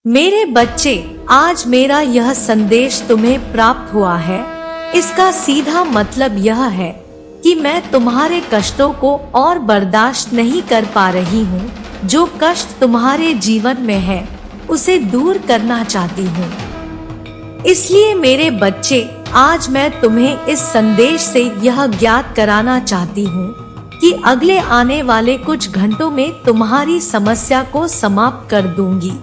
मेरे बच्चे, आज मेरा यह संदेश तुम्हें प्राप्त हुआ है। इसका सीधा मतलब यह है कि मैं तुम्हारे कष्टों को और बर्दाश्त नहीं कर पा रही हूँ। जो कष्ट तुम्हारे जीवन में है उसे दूर करना चाहती हूँ। इसलिए मेरे बच्चे, आज मैं तुम्हें इस संदेश से यह ज्ञात कराना चाहती हूँ कि अगले आने वाले कुछ घंटों में तुम्हारी समस्या को समाप्त कर दूंगी,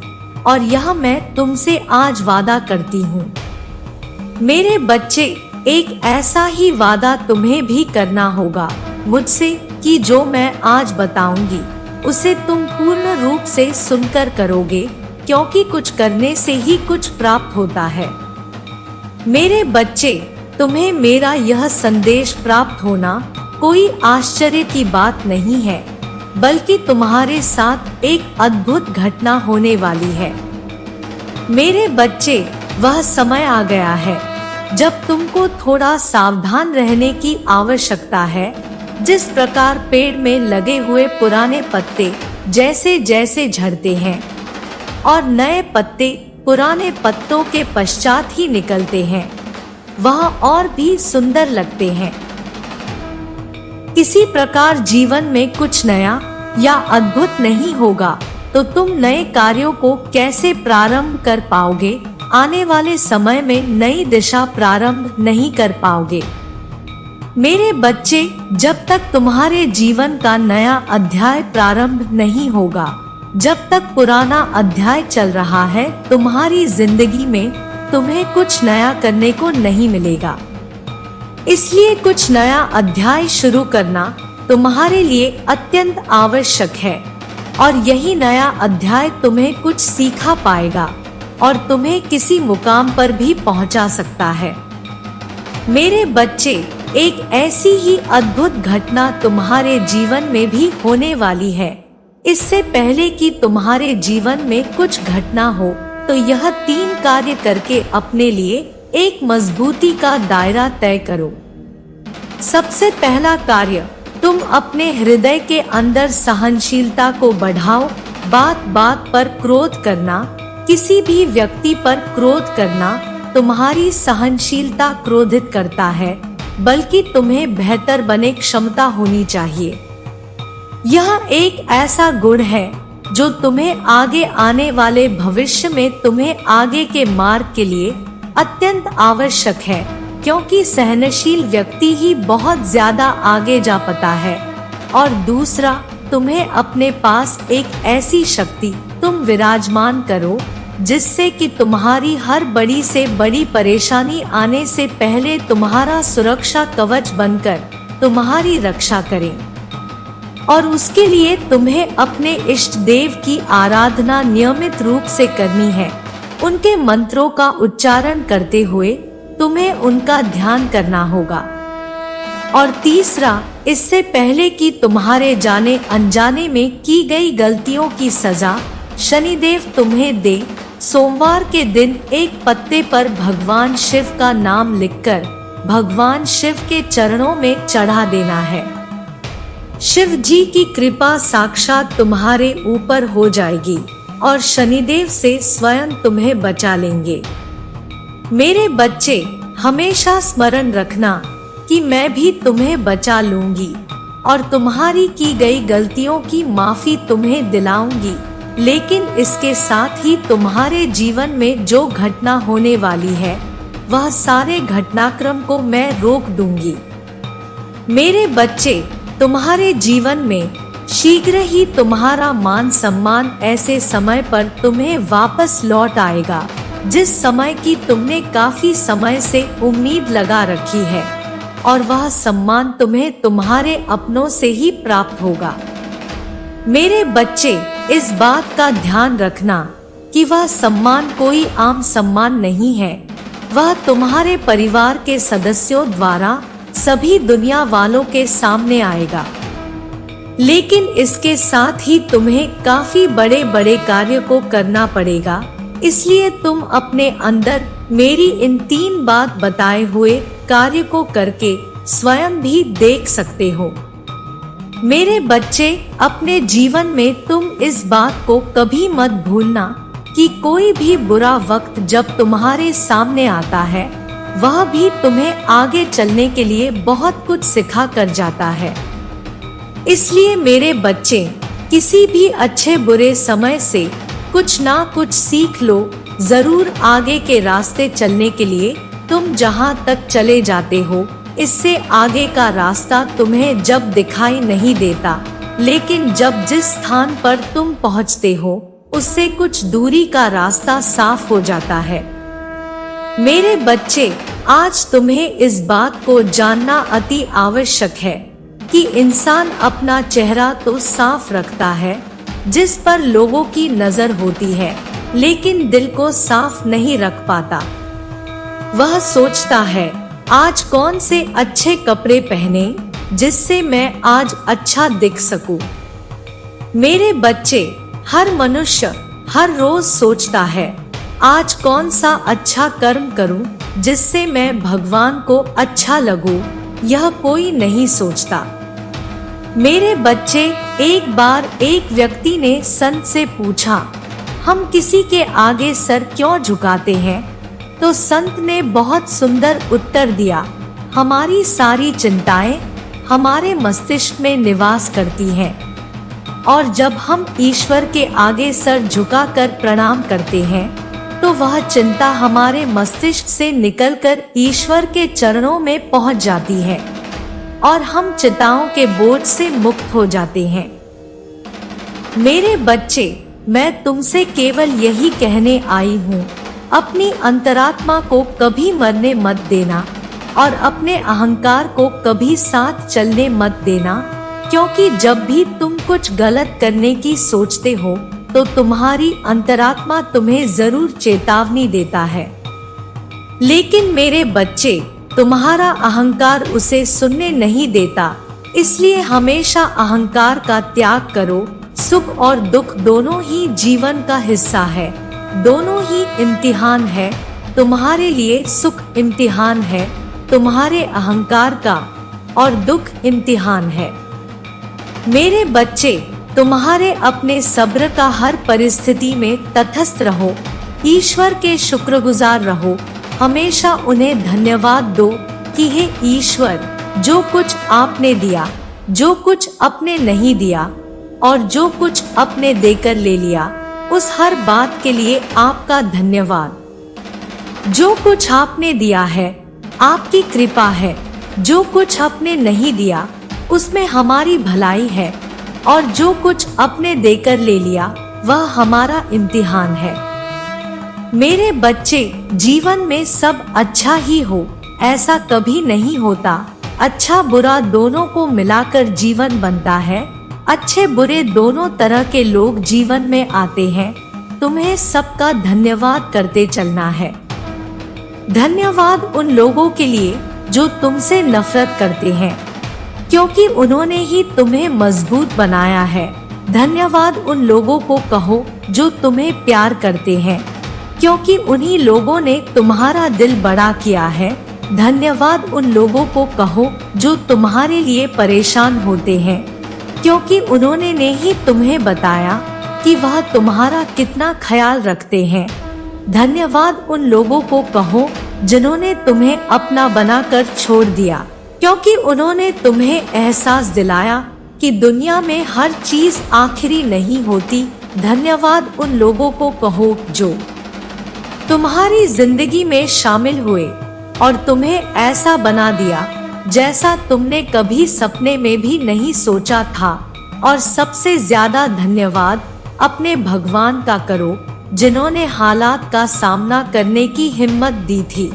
और यह मैं तुमसे आज वादा करती हूँ। मेरे बच्चे, एक ऐसा ही वादा तुम्हें भी करना होगा मुझसे कि जो मैं आज बताऊंगी उसे तुम पूर्ण रूप से सुनकर करोगे, क्योंकि कुछ करने से ही कुछ प्राप्त होता है। मेरे बच्चे, तुम्हें मेरा यह संदेश प्राप्त होना कोई आश्चर्य की बात नहीं है, बल्कि तुम्हारे साथ एक अद्भुत घटना होने वाली है। मेरे बच्चे, वह समय आ गया है जब तुमको थोड़ा सावधान रहने की आवश्यकता है। जिस प्रकार पेड़ में लगे हुए पुराने पत्ते जैसे जैसे झड़ते हैं और नए पत्ते पुराने पत्तों के पश्चात ही निकलते हैं, वह और भी सुंदर लगते हैं। किसी प्रकार जीवन में कुछ नया या अद्भुत नहीं होगा तो तुम नए कार्यों को कैसे प्रारंभ कर पाओगे? आने वाले समय में नई दिशा प्रारंभ नहीं कर पाओगे। मेरे बच्चे, जब तक तुम्हारे जीवन का नया अध्याय प्रारंभ नहीं होगा, जब तक पुराना अध्याय चल रहा है, तुम्हारी जिंदगी में तुम्हें कुछ नया करने को नहीं मिलेगा। इसलिए कुछ नया अध्याय शुरू करना तुम्हारे लिए अत्यंत आवश्यक है, और यही नया अध्याय तुम्हें कुछ सीखा पाएगा और तुम्हें किसी मुकाम पर भी पहुंचा सकता है। मेरे बच्चे, एक ऐसी ही अद्भुत घटना तुम्हारे जीवन में भी होने वाली है। इससे पहले कि तुम्हारे जीवन में कुछ घटना हो, तो यह 3 कार्य करके अपने लिए एक मजबूती का दायरा तय करो। सबसे पहला कार्य, तुम अपने हृदय के अंदर सहनशीलता को बढ़ाओ। बात बात पर क्रोध करना, किसी भी व्यक्ति पर क्रोध करना तुम्हारी सहनशीलता क्रोधित करता है, बल्कि तुम्हें बेहतर बने क्षमता होनी चाहिए। यह एक ऐसा गुण है जो तुम्हें आगे आने वाले भविष्य में तुम्हें आगे के मार्ग के लिए अत्यंत आवश्यक है, क्योंकि सहनशील व्यक्ति ही बहुत ज्यादा आगे जा पाता है। और दूसरा, तुम्हें अपने पास एक ऐसी शक्ति तुम विराजमान करो जिससे कि तुम्हारी हर बड़ी से बड़ी परेशानी आने से पहले तुम्हारा सुरक्षा कवच बनकर तुम्हारी रक्षा करे। और उसके लिए तुम्हें अपने इष्ट देव की आराधना नियमित रूप से करनी है। उनके मंत्रों का उच्चारण करते हुए तुम्हें उनका ध्यान करना होगा। और तीसरा, इससे पहले कि तुम्हारे जाने अनजाने में की गई गलतियों की सजा शनिदेव तुम्हें दे, सोमवार के दिन एक पत्ते पर भगवान शिव का नाम लिखकर भगवान शिव के चरणों में चढ़ा देना है। शिव जी की कृपा साक्षात तुम्हारे ऊपर हो जाएगी और शनिदेव से स्वयं तुम्हें बचा लेंगे। मेरे बच्चे, हमेशा स्मरण रखना कि मैं भी तुम्हें बचा लूंगी और तुम्हारी की गई गलतियों की माफी तुम्हें दिलाऊंगी। लेकिन इसके साथ ही तुम्हारे जीवन में जो घटना होने वाली है, वह सारे घटनाक्रम को मैं रोक दूंगी। मेरे बच्चे, तुम्हारे जीवन में शीघ्र ही तुम्हारा मान सम्मान ऐसे समय पर तुम्हें वापस लौट आएगा जिस समय की तुमने काफी समय से उम्मीद लगा रखी है, और वह सम्मान तुम्हें तुम्हारे अपनों से ही प्राप्त होगा। मेरे बच्चे, इस बात का ध्यान रखना कि वह सम्मान कोई आम सम्मान नहीं है। वह तुम्हारे परिवार के सदस्यों द्वारा सभी दुनिया वालों के सामने आएगा। लेकिन इसके साथ ही तुम्हें काफी बड़े बड़े कार्य को करना पड़ेगा। इसलिए तुम अपने अंदर मेरी इन 3 बात बताए हुए कार्य को करके स्वयं भी देख सकते हो। मेरे बच्चे, अपने जीवन में तुम इस बात को कभी मत भूलना कि कोई भी बुरा वक्त जब तुम्हारे सामने आता है, वह भी तुम्हें आगे चलने के लिए बहुत कुछ सिखा कर जाता है। इसलिए मेरे बच्चे, किसी भी अच्छे बुरे समय से कुछ ना कुछ सीख लो। जरूर आगे के रास्ते चलने के लिए तुम जहाँ तक चले जाते हो, इससे आगे का रास्ता तुम्हें जब दिखाई नहीं देता, लेकिन जब जिस स्थान पर तुम पहुँचते हो, उससे कुछ दूरी का रास्ता साफ हो जाता है। मेरे बच्चे, आज तुम्हें इस बात को जानना अति आवश्यक है कि इंसान अपना चेहरा तो साफ रखता है, जिस पर लोगों की नजर होती है, लेकिन दिल को साफ नहीं रख पाता। वह सोचता है, आज कौन से अच्छे कपड़े पहने जिससे मैं आज अच्छा दिख सकूं। मेरे बच्चे, हर मनुष्य हर रोज सोचता है, आज कौन सा अच्छा कर्म करूं जिससे मैं भगवान को अच्छा लगूं। यह कोई नहीं सोचता। मेरे बच्चे, एक बार एक व्यक्ति ने संत से पूछा, हम किसी के आगे सर क्यों झुकाते हैं? तो संत ने बहुत सुंदर उत्तर दिया, हमारी सारी चिंताएं हमारे मस्तिष्क में निवास करती हैं, और जब हम ईश्वर के आगे सर झुकाकर प्रणाम करते हैं, तो वह चिंता हमारे मस्तिष्क से निकलकर ईश्वर के चरणों में पहुंच जाती है और हम चिंताओं के बोझ से मुक्त हो जाते हैं। मेरे बच्चे, मैं तुमसे केवल यही कहने आई हूँ, अपनी अंतरात्मा को कभी मरने मत देना और अपने अहंकार को कभी साथ चलने मत देना, क्योंकि जब भी तुम कुछ गलत करने की सोचते हो, तो तुम्हारी अंतरात्मा तुम्हें जरूर चेतावनी देता है। लेकिन मेरे बच्चे, तुम्हारा अहंकार उसे सुनने नहीं देता, इसलिए हमेशा अहंकार का त्याग करो। सुख और दुख दोनों ही जीवन का हिस्सा है, दोनों ही इम्तिहान है। तुम्हारे लिए सुख इम्तिहान है, तुम्हारे अहंकार का, और दुख इम्तिहान है। मेरे बच्चे, तुम्हारे अपने सब्र का हर परिस्थिति में तटस्थ रहो, ईश्वर के शुक्रगुजार रहो, हमेशा उन्हें धन्यवाद दो कि हे ईश्वर, जो कुछ आपने दिया, जो कुछ अपने नहीं दिया और जो कुछ अपने देकर ले लिया, उस हर बात के लिए आपका धन्यवाद। जो कुछ आपने दिया है आपकी कृपा है, जो कुछ आपने नहीं दिया उसमें हमारी भलाई है, और जो कुछ अपने देकर ले लिया वह हमारा इम्तिहान है। मेरे बच्चे, जीवन में सब अच्छा ही हो ऐसा कभी नहीं होता। अच्छा बुरा दोनों को मिलाकर जीवन बनता है। अच्छे बुरे दोनों तरह के लोग जीवन में आते हैं। तुम्हें सबका धन्यवाद करते चलना है। धन्यवाद उन लोगों के लिए जो तुमसे नफरत करते हैं, क्योंकि उन्होंने ही तुम्हें मजबूत बनाया है। धन्यवाद उन लोगों को कहो जो तुम्हें प्यार करते हैं, क्योंकि उन्हीं लोगों ने तुम्हारा दिल बड़ा किया है। धन्यवाद उन लोगों को कहो जो तुम्हारे लिए परेशान होते हैं, क्योंकि उन्होंने ने ही तुम्हें बताया कि वह तुम्हारा कितना ख्याल रखते हैं। धन्यवाद उन लोगों को कहो जिन्होंने तुम्हें अपना बनाकर छोड़ दिया, क्योंकि उन्होंने तुम्हें एहसास दिलाया कि दुनिया में हर चीज आखिरी नहीं होती। धन्यवाद उन लोगों को कहो जो तुम्हारी जिंदगी में शामिल हुए और तुम्हें ऐसा बना दिया जैसा तुमने कभी सपने में भी नहीं सोचा था। और सबसे ज्यादा धन्यवाद अपने भगवान का करो जिन्होंने हालात का सामना करने की हिम्मत दी थी।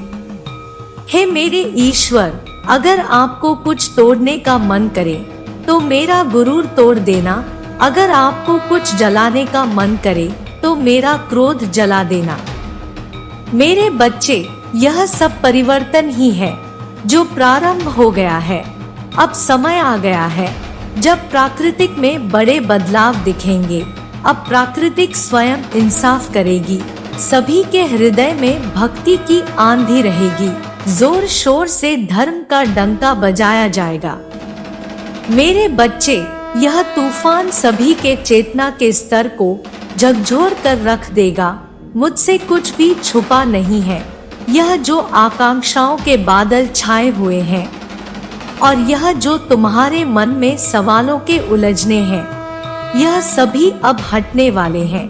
हे मेरे ईश्वर, अगर आपको कुछ तोड़ने का मन करे तो मेरा गुरूर तोड़ देना। अगर आपको कुछ जलाने का मन करे तो मेरा क्रोध जला देना। मेरे बच्चे, यह सब परिवर्तन ही है जो प्रारंभ हो गया है। अब समय आ गया है जब प्राकृतिक में बड़े बदलाव दिखेंगे। अब प्राकृतिक स्वयं इंसाफ करेगी। सभी के हृदय में भक्ति की आंधी रहेगी। जोर शोर से धर्म का डंका बजाया जाएगा। मेरे बच्चे, यह तूफान सभी के चेतना के स्तर को झकझोर कर रख देगा। मुझसे कुछ भी छुपा नहीं है। यह जो आकांक्षाओं के बादल छाए हुए हैं और यह जो तुम्हारे मन में सवालों के उलझने हैं, यह सभी अब हटने वाले हैं।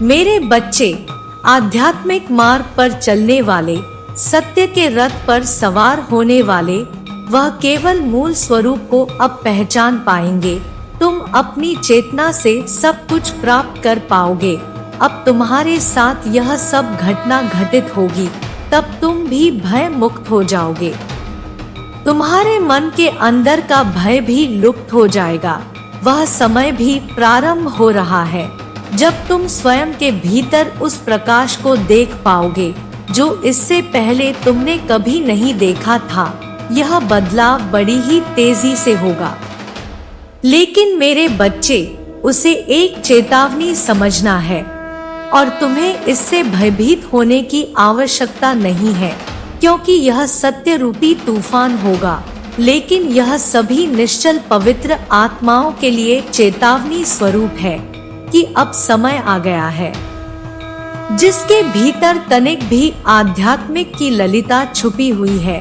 मेरे बच्चे, आध्यात्मिक मार्ग पर चलने वाले, सत्य के रथ पर सवार होने वाले, वह केवल मूल स्वरूप को अब पहचान पाएंगे। तुम अपनी चेतना से सब कुछ प्राप्त कर पाओगे। अब तुम्हारे साथ यह सब घटना घटित होगी, तब तुम भी भय मुक्त हो जाओगे। तुम्हारे मन के अंदर का भय भी लुप्त हो जाएगा। वह समय भी प्रारंभ हो रहा है जब तुम स्वयं के भीतर उस प्रकाश को देख पाओगे जो इससे पहले तुमने कभी नहीं देखा था। यह बदलाव बड़ी ही तेजी से होगा, लेकिन मेरे बच्चे, उसे एक चेतावनी समझना है और तुम्हें इससे भयभीत होने की आवश्यकता नहीं है, क्योंकि यह सत्य रूपी तूफान होगा। लेकिन यह सभी निश्चल पवित्र आत्माओं के लिए चेतावनी स्वरूप है कि अब समय आ गया है। जिसके भीतर तनिक भी आध्यात्मिक की ललिता छुपी हुई है,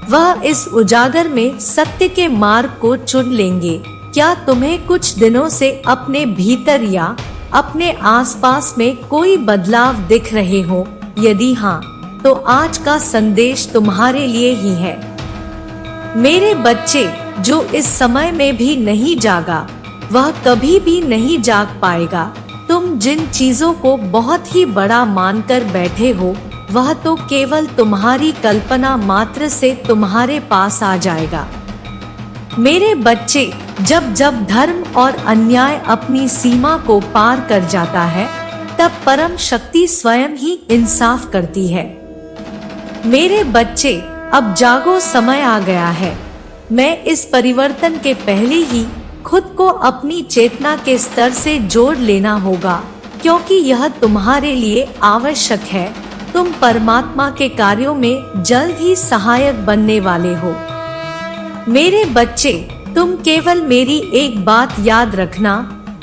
वह इस उजागर में सत्य के मार्ग को चुन लेंगे। क्या तुम्हें कुछ दिनों से अपने भीतर या अपने आसपास में कोई बदलाव दिख रहे हो? यदि हाँ, तो आज का संदेश तुम्हारे लिए ही है। मेरे बच्चे, जो इस समय में भी नहीं जागा, वह कभी भी नहीं जाग पाएगा। तुम जिन चीजों को बहुत ही बड़ा मानकर बैठे हो, वह तो केवल तुम्हारी कल्पना मात्र से तुम्हारे पास आ जाएगा। मेरे बच्चे, जब जब धर्म और अन्याय अपनी सीमा को पार कर जाता है, तब परम शक्ति स्वयं ही इंसाफ करती है। मेरे बच्चे, अब जागो, समय आ गया है। मैं इस परिवर्तन के पहले ही खुद को अपनी चेतना के स्तर से जोड़ लेना होगा, क्योंकि यह तुम्हारे लिए आवश्यक है। तुम परमात्मा के कार्यों में जल्द ही सहायक बनने वाले हो। मेरे बच्चे, तुम केवल मेरी एक बात याद रखना,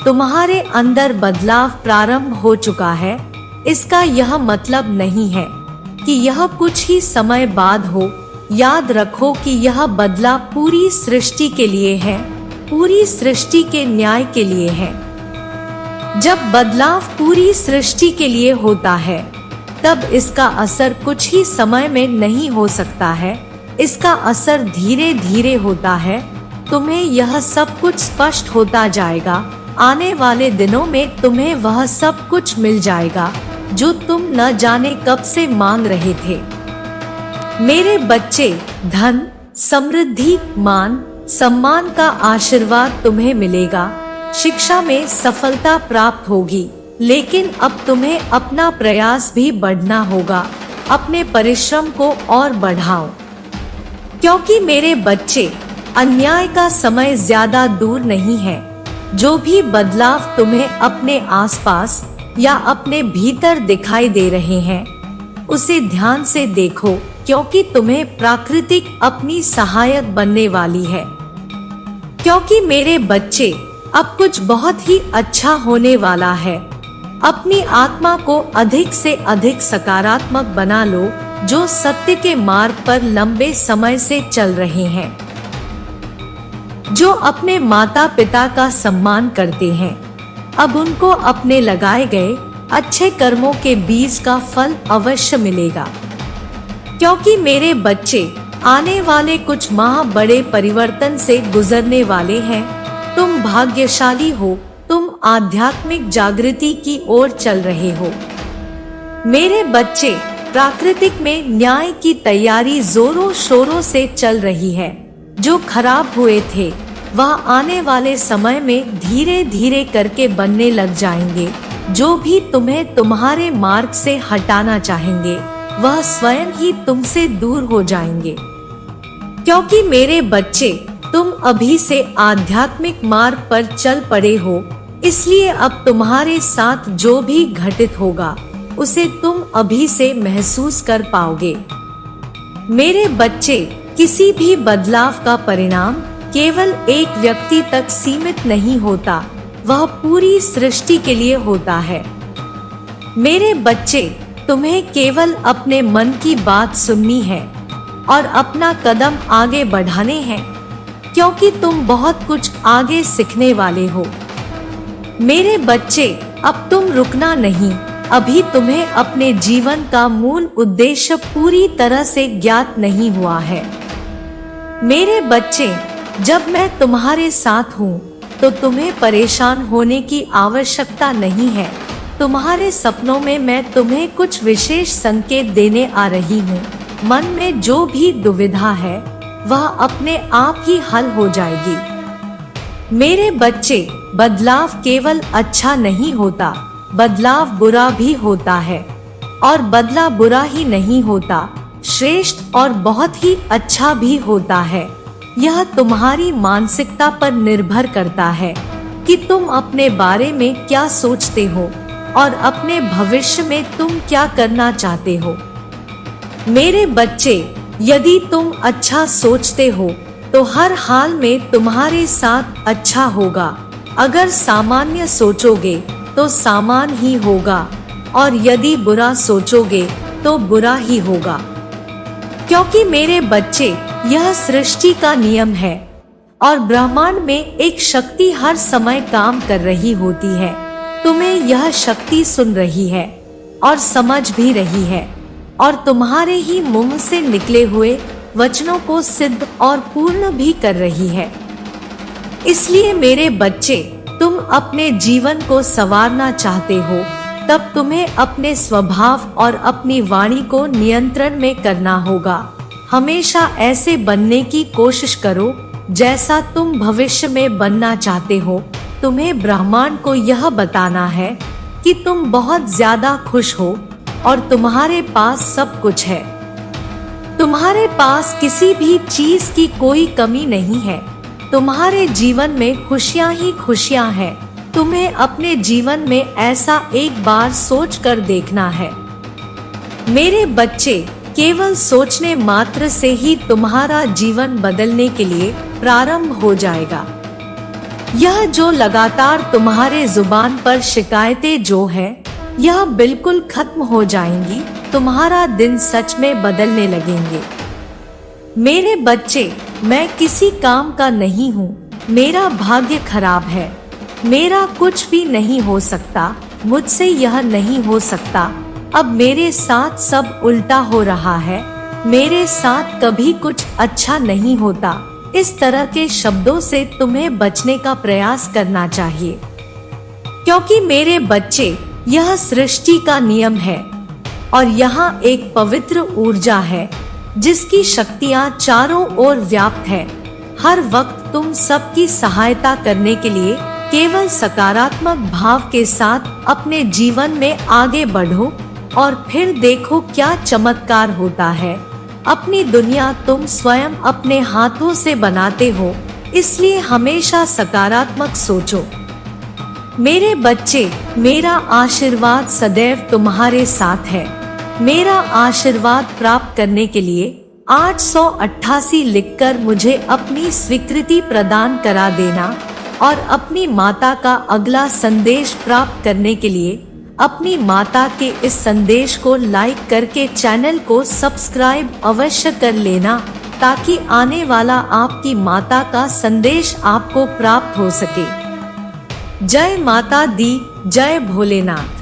तुम्हारे अंदर बदलाव प्रारंभ हो चुका है। इसका यह मतलब नहीं है कि यह कुछ ही समय बाद हो। याद रखो कि यह बदलाव पूरी सृष्टि के लिए है, पूरी सृष्टि के न्याय के लिए है। जब बदलाव पूरी सृष्टि के लिए होता है, तब इसका असर कुछ ही समय में नहीं हो सकता है। इसका असर धीरे धीरे होता है। तुम्हें यह सब कुछ स्पष्ट होता जाएगा। आने वाले दिनों में तुम्हें वह सब कुछ मिल जाएगा जो तुम न जाने कब से मांग रहे थे। मेरे बच्चे, धन, समृद्धि, मान, सम्मान का आशीर्वाद तुम्हें मिलेगा। शिक्षा में सफलता प्राप्त होगी, लेकिन अब तुम्हें अपना प्रयास भी बढ़ना होगा। अपने परिश्रम को और बढ़ाओ, क्योंकि मेरे बच्चे, अन्याय का समय ज्यादा दूर नहीं है। जो भी बदलाव तुम्हें अपने आसपास या अपने भीतर दिखाई दे रहे हैं, उसे ध्यान से देखो, क्योंकि तुम्हें प्राकृतिक अपनी सहायक बनने वाली है। क्योंकि मेरे बच्चे, अब कुछ बहुत ही अच्छा होने वाला है। अपनी आत्मा को अधिक से अधिक सकारात्मक बना लो, जो सत्य के मार्ग पर लंबे समय से चल रहे हैं, जो अपने माता पिता का सम्मान करते हैं। अब उनको अपने लगाए गए अच्छे कर्मों के बीज का फल अवश्य मिलेगा। क्योंकि मेरे बच्चे, आने वाले कुछ माह बड़े परिवर्तन से गुजरने वाले हैं। तुम भाग्यशाली हो, तुम आध्यात्मिक जागृति की ओर चल रहे हो। मेरे बच्चे, प्राकृतिक में न्याय की तैयारी जोरों शोरों से चल रही है। जो खराब हुए थे, वह आने वाले समय में धीरे धीरे करके बनने लग जाएंगे। जो भी तुम्हें तुम्हारे मार्ग से हटाना चाहेंगे, वह स्वयं ही तुमसे दूर हो जाएंगे। क्योंकि मेरे बच्चे, तुम अभी से आध्यात्मिक मार्ग पर चल पड़े हो, इसलिए अब तुम्हारे साथ जो भी घटित होगा, उसे तुम अभी से महसूस कर पाओगे। मेरे बच्चे, किसी भी बदलाव का परिणाम केवल एक व्यक्ति तक सीमित नहीं होता, वह पूरी सृष्टि के लिए होता है। मेरे बच्चे, तुम्हें केवल अपने मन की बात सुननी है और अपना कदम आगे बढ़ाने हैं, क्योंकि तुम बहुत कुछ आगे सीखने वाले हो। मेरे बच्चे, अब तुम रुकना नहीं। अभी तुम्हें अपने जीवन का मूल उद्देश्य पूरी तरह से ज्ञात नहीं हुआ है। मेरे बच्चे, जब मैं तुम्हारे साथ हूँ तो तुम्हें परेशान होने की आवश्यकता नहीं है। तुम्हारे सपनों में मैं तुम्हें कुछ विशेष संकेत देने आ रही हूँ। मन में जो भी दुविधा है वह अपने आप ही हल हो जाएगी। मेरे बच्चे, बदलाव केवल अच्छा नहीं होता, बदलाव बुरा भी होता है। और बदला बुरा ही नहीं होता, श्रेष्ठ और बहुत ही अच्छा भी होता है। यह तुम्हारी मानसिकता पर निर्भर करता है कि तुम अपने बारे में क्या सोचते हो और अपने भविष्य में तुम क्या करना चाहते हो। मेरे बच्चे, यदि तुम अच्छा सोचते हो तो हर हाल में तुम्हारे साथ अच्छा होगा। अगर सामान्य सोचोगे तो सामान्य ही होगा, और यदि बुरा सोचोगे तो बुरा ही होगा। क्योंकि मेरे बच्चे, यह सृष्टि का नियम है और ब्रह्मांड में एक शक्ति हर समय काम कर रही होती है। तुम्हें यह शक्ति सुन रही है और समझ भी रही है, और तुम्हारे ही मुंह से निकले हुए वचनों को सिद्ध और पूर्ण भी कर रही है। इसलिए मेरे बच्चे, तुम अपने जीवन को संवारना चाहते हो, तब तुम्हें अपने स्वभाव और अपनी वाणी को नियंत्रण में करना होगा। हमेशा ऐसे बनने की कोशिश करो जैसा तुम भविष्य में बनना चाहते हो। तुम्हें ब्रह्मांड को यह बताना है कि तुम बहुत ज्यादा खुश हो और तुम्हारे पास सब कुछ है। तुम्हारे पास किसी भी चीज की कोई कमी नहीं है। तुम्हारे जीवन में खुशियां ही खुशियां हैं। तुम्हें अपने जीवन में ऐसा एक बार सोच कर देखना है। मेरे बच्चे, केवल सोचने मात्र से ही तुम्हारा जीवन बदलने के लिए प्रारंभ हो जाएगा। यह जो लगातार तुम्हारे जुबान पर शिकायतें जो है, यह बिल्कुल खत्म हो जाएंगी। तुम्हारा दिन सच में बदलने लगेंगे। मेरे बच्चे, मैं किसी काम का नहीं हूँ। मेरा भाग्य खराब है। मेरा कुछ भी नहीं हो सकता। मुझसे यह नहीं हो सकता। अब मेरे साथ सब उल्टा हो रहा है। मेरे साथ कभी कुछ अच्छा नहीं होता। इस तरह के शब्दों से तुम्हें बचने का प्रयास करना चाहिए, क्योंकि मेरे बच्चे, यह सृष्टि का नियम है और यहाँ एक पवित्र ऊर्जा है जिसकी शक्तियाँ चारों ओर व्याप्त है। हर वक्त तुम सबकी सहायता करने के लिए केवल सकारात्मक भाव के साथ अपने जीवन में आगे बढ़ो और फिर देखो क्या चमत्कार होता है। अपनी दुनिया तुम स्वयं अपने हाथों से बनाते हो, इसलिए हमेशा सकारात्मक सोचो। मेरे बच्चे, मेरा आशीर्वाद सदैव तुम्हारे साथ है। मेरा आशीर्वाद प्राप्त करने के लिए 888 लिखकर मुझे अपनी स्वीकृति प्रदान करा देना, और अपनी माता का अगला संदेश प्राप्त करने के लिए अपनी माता के इस संदेश को लाइक करके चैनल को सब्सक्राइब अवश्य कर लेना, ताकि आने वाला आपकी माता का संदेश आपको प्राप्त हो सके। जय माता दी, जय भोलेनाथ।